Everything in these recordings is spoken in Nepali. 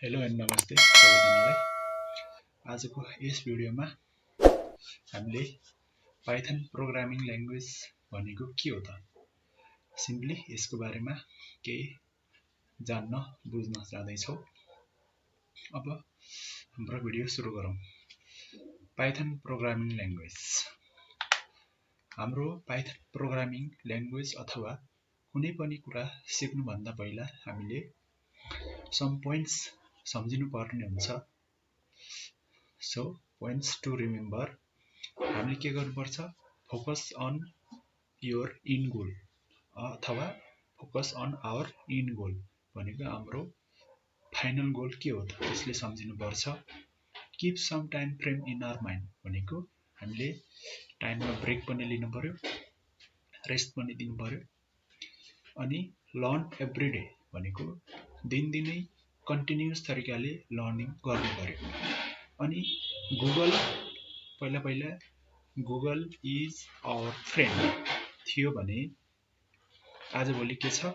हेलो एन्ड नमस्ते सबैजनालाई। आजको यस भिडियोमा हामीले पाइथन प्रोग्रामिङ ल्याङ्ग्वेज भनेको के हो त, सिम्पली यसको बारेमा केही जान्न बुझ्न जाँदैछौँ। अब हाम्रो भिडियो सुरु गरौँ। Python programming language. हाम्रो पाइथन प्रोग्रामिङ ल्याङ्ग्वेज अथवा कुनै पनि कुरा सिक्नुभन्दा पहिला हामीले सम पोइन्ट्स सम्झिनु पर्ने हुन्छ। सो पोइन्ट्स टु रिमेम्बर, हामीले के गर्नुपर्छ, focus on your end goal अथवा focus on our end goal भनेको हाम्रो फाइनल गोल के हो त त्यसले सम्झिनुपर्छ। Keep some time frame in our mind भनेको हामीले टाइममा ब्रेक पनि लिनु पर्यो, रेस्ट पनि दिनु पर्यो। अनि लर्न एभ्री डे भनेको दिनदिनै कन्टिन्युस तरिकाले लर्निङ गर्नु पर्यो। अनि गुगल पहिला गुगल इज आवर फ्रेन्ड थियो भने आजभोलि के छ,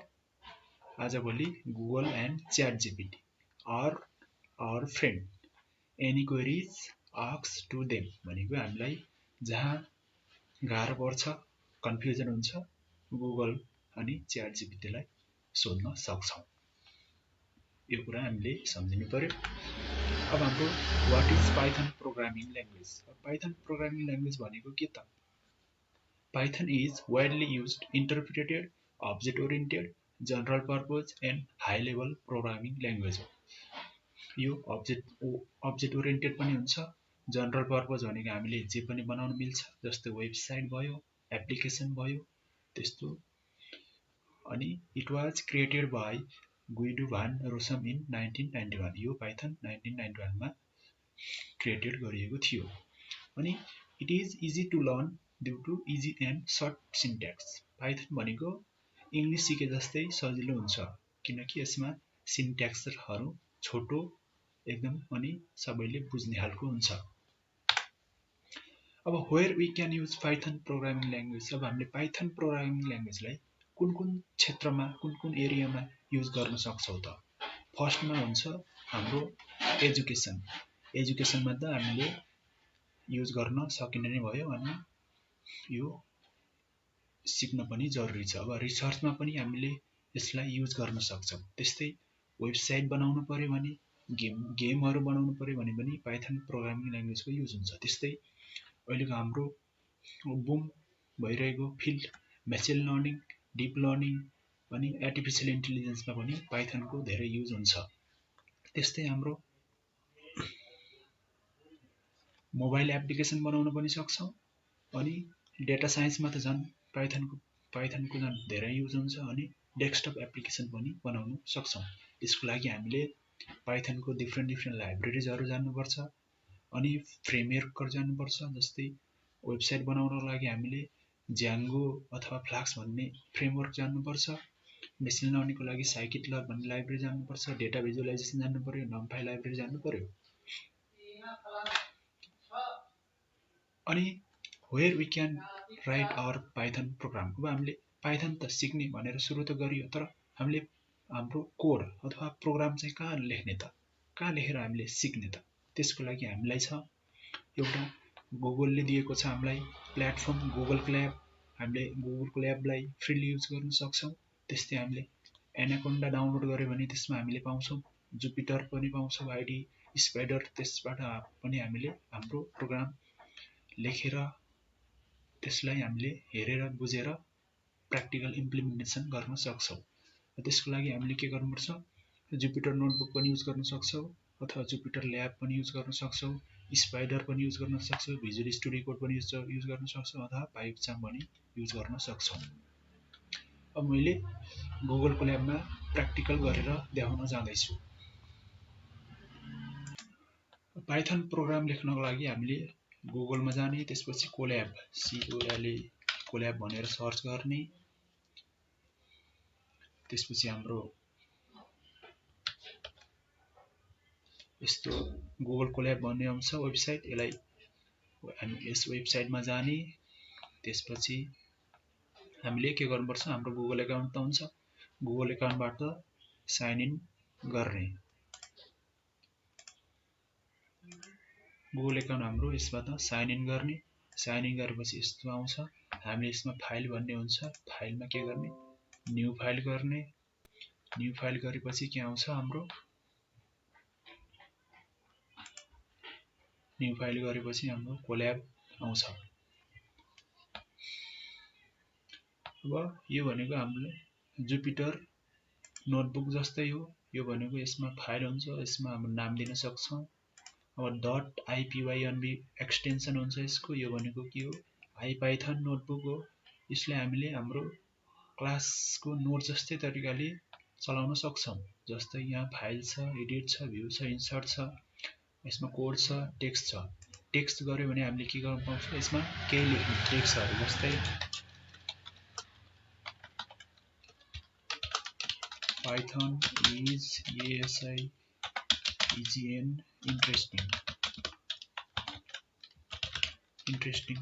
आजभोलि Google and ChatGPT are our friend. Any queries ask to them भनेको हामीलाई जहाँ गाह्रो पर्छ, कन्फ्युजन हुन्छ, गुगल अनि च्याट जिपिटीलाई सोध्न सक्छौँ। यो कुरा हामीले सम्झिनु पर्यो। अब हाम्रो what is Python programming language. Python programming language भनेको के त? Python is widely used interpreted object oriented general purpose and high level programming language हो। यो अब्जेक्ट ओरिएन्टेड पनि हुन्छ। जनरल पर्पज भनेको हामीले जे पनि बनाउन मिल्छ, जस्तो वेबसाइट भयो, एप्लिकेसन भयो, त्यस्तो। अनि it was created by Guido van Rossum in 1991। यो पाइथन 1991 मा क्रिएटेड गरिएको थियो। अनि it is easy to learn due to easy and short syntax. Python भनेको इङ्ग्लिस सिके जस्तै सजिलो हुन्छ किनकि यसमा सिन्ट्याक्सहरू छोटो एकदम अनि सबैले बुझ्ने खालको हुन्छ। अब where we can use Python programming language. अब हामीले पाइथन प्रोग्रामिङ ल्याङ्ग्वेजलाई कुन कुन क्षेत्रमा, कुन कुन एरियामा युज गर्न सक्छौँ त? फर्स्टमा हुन्छ हाम्रो एजुकेसन। एजुकेसनमा त हामीले युज गर्न सकिने नै भयो अनि यो सिक्न पनि जरुरी छ। अब रिसर्चमा पनि हामीले यसलाई युज गर्न सक्छौँ। त्यस्तै वेबसाइट बनाउनु पर्यो भने, गेमहरू बनाउनु पर्यो भने पनि पाइथन प्रोग्रामिङ ल्याङ्ग्वेजको युज हुन्छ। त्यस्तै अहिलेको हाम्रो बुम भइरहेको field machine learning, deep learning अनि आर्टिफिसियल इन्टेलिजेन्समा पनि पाइथनको धेरै युज हुन्छ। त्यस्तै हाम्रो मोबाइल एप्लिकेसन बनाउन पनि सक्छौँ। अनि डेटा साइन्समा त झन् पाइथनको झन् धेरै युज हुन्छ। अनि डेस्कटप एप्लिकेसन पनि बनाउन सक्छौँ। यसको लागि हामीले पाइथनको डिफ्रेन्ट लाइब्रेरिजहरू जान्नुपर्छ अनि फ्रेमवर्कहरू जान्नुपर्छ। जस्तै वेबसाइट बनाउनको लागि हामीले ज्याङ्गो अथवा फ्लास्क भन्ने फ्रेमवर्क जान्नुपर्छ। मेसिन लर्निङको लागि साइकिटलर भन्ने लाइब्रेरी जान्नुपर्छ। डेटा भिजुअलाइजेसन जान्नु पर्यो, नम्पाई लाइब्रेरी जान्नु पर्यो। अनि where we can write our Python program. अब हामीले पाइथन त सिक्ने भनेर सुरु त गरियो, तर हामीले हाम्रो कोड अथवा प्रोग्राम चाहिँ कहाँ लेख्ने त, कहाँ लेखेर हामीले सिक्ने त? त्यसको लागि हामीलाई छ एउटा गुगलले दिएको छ हामीलाई प्लेटफर्म गुगल क्ल्याब। हामीले गुगल क्ल्याबलाई फ्रीली युज गर्न सक्छौँ। त्यस्तै हामीले एनाकोन्डा डाउनलोड गर्यो भने त्यसमा हामीले पाउँछौँ, जुपिटर पनि पाउँछौँ, आइडी स्पाइडर। त्यसबाट पनि हामीले हाम्रो प्रोग्राम लेखेर त्यसलाई हामीले हेरेर बुझेर प्र्याक्टिकल इम्प्लिमेन्टेसन गर्न सक्छौँ। त्यसको लागि हामीले के गर्नुपर्छ, जुपिटर नोटबुक पनि युज गर्न सक्छौँ अथवा जुपिटर ल्याब पनि युज गर्न सक्छौँ, स्पाइडर पनि युज गर्न सक्छौँ, भिजुअल स्टुडियो कोड पनि युज गर्न सक्छौँ अथवा पाइथन पनि युज गर्न सक्छौँ। अब मैले गुगलको ल्याबमा प्र्याक्टिकल गरेर देखाउन जाँदैछु। पाइथन प्रोग्राम लेख्नको लागि हामीले गुगलमा जाने, त्यसपछि कोल्याब COLA कोल्याब भनेर सर्च गर्ने। त्यसपछि हाम्रो यस्तो गुगल कोल्याब भन्ने आउँछ वेबसाइट। यसलाई हामी यस वेबसाइटमा जाने, त्यसपछि हामीले के गर्नुपर्छ, हाम्रो गुगल एकाउन्ट त हुन्छ, गुगल एकाउन्टबाट साइन इन गर्ने। गुगल एकाउन्ट हाम्रो यसबाट साइन इन गर्ने, साइन इन गरेपछि यस्तो आउँछ। हामीले यसमा फाइल भन्ने हुन्छ, फाइलमा के गर्ने, न्यू फाइल गर्ने, न्यू फाइल गरेपछि के आउँछ हाम्रो, न्यू फाइल गरेपछि हाम्रो कोल्याब आउँछ। अब यो भनेको हामीले जुपिटर नोटबुक जस्तै हो, यो भनेको यसमा फाइल हुन्छ, यसमा हाम्रो नाम दिन सक्छौँ। अब .ipynb एक्सटेन्सन हुन्छ यसको, यो भनेको के हो, आइपाइथन नोटबुक हो। यसले हामीले हाम्रो क्लासको नोट जस्तै तरिकाले चलाउन सक्छौँ। जस्तै यहाँ फाइल छ, एडिट छ, भ्यू छ, इन्सर्ट छ, यसमा कोड छ, टेक्स्ट छ। टेक्स्ट गर्यो भने हामीले के गर्न पाउँछ, यसमा केही लेख्नु टेक्स्टहरू, जस्तै Python is ASIEGN interesting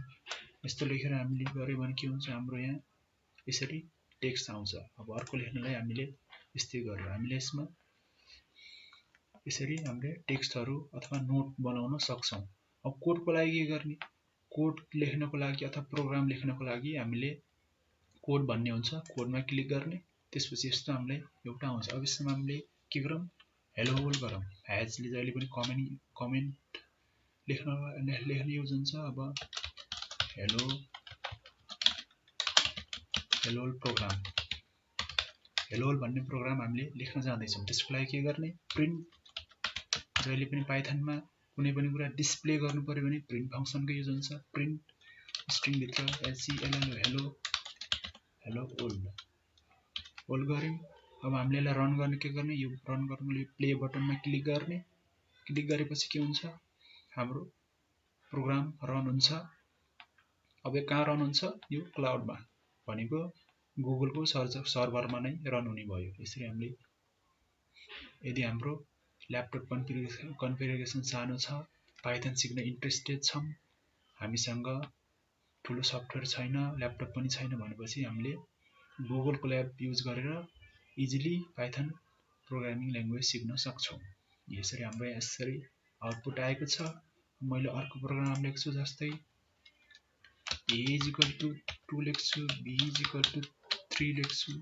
यस्तो लेखेर हामीले गर्यो भने के हुन्छ, हाम्रो यहाँ यसरी टेक्स्ट आउँछ। अब अर्को लेख्नलाई हामीले यस्तै गर्यो, हामीले यसमा यसरी हामीले टेक्स्टहरू अथवा नोट बनाउन सक्छौँ। अब कोडको लागि के गर्ने, कोड लेख्नको लागि अथवा प्रोग्राम लेख्नको लागि हामीले कोड भन्ने हुन्छ, कोडमा क्लिक गर्ने, त्यसपछि यस्तो हामीलाई एउटा आउँछ। अब यसमा हामीले के गरौँ, हेलो वर्ल्ड गरौँ। ह्याजले जहिले पनि कमेन्ट लेख्न युज हुन्छ। अब हेलो प्रोग्राम, हेलो वर्ल्ड भन्ने प्रोग्राम हामीले लेख्न जाँदैछौँ। त्यसको लागि के गर्ने, प्रिन्ट, जहिले पनि पाइथनमा कुनै पनि कुरा डिस्प्ले गर्नु पर्यो भने प्रिन्ट फङ्सनको युज हुन्छ। प्रिन्ट स्ट्रिङभित्र हेलो वर्ल्ड गऱ्यौँ। अब हामीले यसलाई रन गर्ने के गर्ने, यो रन गर्नुको लागि प्ले बटनमा क्लिक गर्ने, क्लिक गरेपछि के हुन्छ, हाम्रो प्रोग्राम रन हुन्छ। अब यो कहाँ रन हुन्छ, यो क्लाउडमा भनेको गुगलको सर्भरमा नै रन हुने भयो। यसरी हामीले, यदि हाम्रो ल्यापटप कन्फिगरेसन सानो छ, पाइथन सिक्न इन्ट्रेस्टेड छौँ, हामीसँग ठुलो सफ्टवेयर छैन, ल्यापटप पनि छैन भनेपछि हामीले गुगल कोल्याब युज गरेर इजिली पाइथन प्रोग्रामिङ ल्याङ्ग्वेज सिक्न सक्छौँ। यसरी हाम्रो यसरी आउटपुट आएको छ। मैले अर्को प्रोग्राम लेख्छु, जस्तै a = 2 लेख्छु, b = 3 लेख्छु,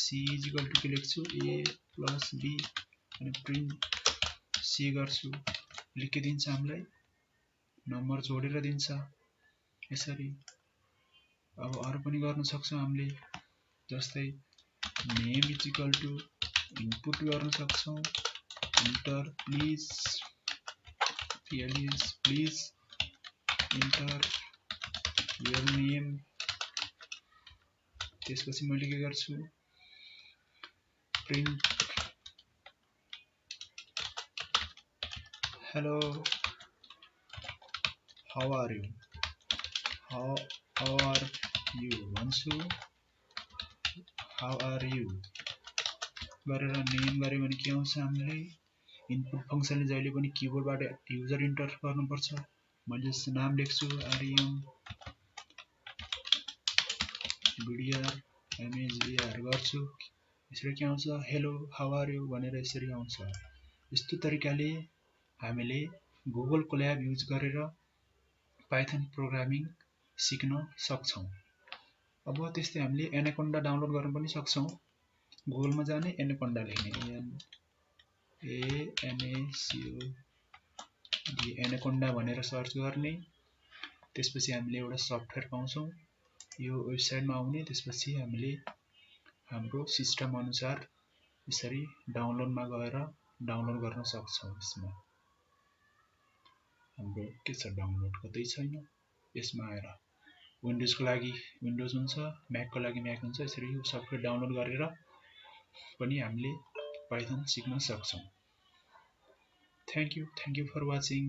c = के लेख्छु, a + b अनि प्रिन्ट c गर्छु, लेखिदिन्छ, हामीलाई नम्बर जोडेर दिन्छ यसरी। अब अरू पनि गर्न सक्छौँ हामीले, जस्तै नेम = इनपुट गर्न सक्छौँ, enter please enter your name. त्यसपछि मैले के गर्छु, print hello how are you भन्छु, हाउ आर यु गरेर नेम गऱ्यो भने के आउँछ, हामीले इनपुट फङ्सनले जहिले पनि किबोर्डबाट युजर इन्टर गर्नुपर्छ। मैले नाम लेख्छु, आर्यम बिडिआर एमएजएआर गर्छु, यसरी के आउँछ, हेलो हाउ आर यु भनेर यसरी आउँछ। यस्तो तरिकाले हामीले गुगल कोल्याब युज गरेर पाइथन प्रोग्रामिङ सिक्न सक्छौँ। अब त्यस्तै हामीले एनाकोन्डा डाउनलोड गर्न पनि सक्छौँ। गुगलमा जाने, एनाकोन्डा लेख्ने, एनाकोन्डा भनेर सर्च गर्ने, त्यसपछि हामीले एउटा सफ्टवेयर पाउँछौँ, यो वेबसाइटमा आउने, त्यसपछि हामीले हाम्रो सिस्टम अनुसार यसरी डाउनलोडमा गएर डाउनलोड गर्न सक्छौँ। यसमा हाम्रो के छ, डाउनलोड कतै छैन, यसमा आएर विन्डोजको लागि विन्डोज हुन्छ, म्याकको लागि म्याक हुन्छ। यसरी यो सफ्टवेयर डाउनलोड गरेर पनि हामीले पाइथन सिक्न सक्छौँ। Thank you for watching.